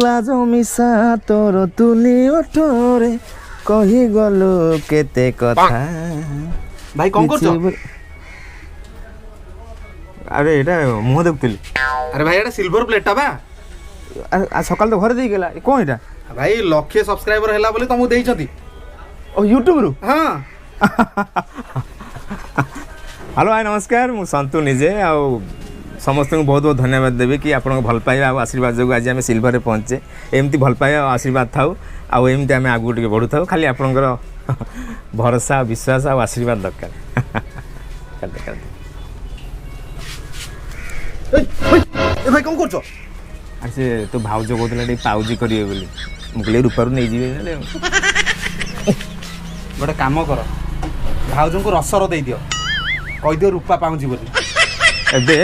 লাজ মিশা তোর তুলি ওঠরে কহি গলু কেতে কথা। ভাই কଣ କରୁଛ? আরে এটা মুহ দেখুଥିଲି। আরে ভাই এটা সিলভর প্লেটটা বা সকাল তো ঘরে দিয়ে গেলা কোন এটা? ভাই লক্ষେ সবস্ক্রাইबर ହେଲା ବୋଲି ତମକୁ ଦେଇଛନ୍ତି। ଓ ୟୁଟ୍ୟୁବରୁ? ହଁ। ହ୍ୟାଲୋ ଭାଇ ନମସ୍କାର, ମୁଁ ସନ୍ତୁ ନିଜେ ଆଉ ସମସ୍ତଙ୍କୁ ବହୁତ ବହୁତ ଧନ୍ୟବାଦ ଦେବି କି ଆପଣଙ୍କ ଭଲ ପାଇବା ଆଉ ଆଶୀର୍ବାଦ ଯୋଗୁଁ ଆଜି ଆମେ ସିଲଭରରେ ପହଞ୍ଚେ। ଏମିତି ଭଲ ପାଇବା ଆଉ ଆଶୀର୍ବାଦ ଥାଉ ଆଉ ଏମିତି ଆମେ ଆଗକୁ ଟିକେ ବଢ଼ୁଥାଉ। ଖାଲି ଆପଣଙ୍କର ଭରସା ବିଶ୍ୱାସ ଆଉ ଆଶୀର୍ବାଦ ଦରକାର। ଭାଇ କଣ କରୁଛ? আর সে তো ভাউজ কହୁଥିଲା ଟିକେ ପାଉଜି କରିବେ ବୋଲି, ମୁଁ କହିଲି ରୂପାରୁ ନେଇଯିବେ ହେଲେ। ଗୋଟେ କାମ କର, ଭାଉଜଙ୍କୁ ରସର ଦେଇଦିଅ, କହିଦିଅ ରୂପା ପାଉଁଜି ବୋଲି। ଏବେ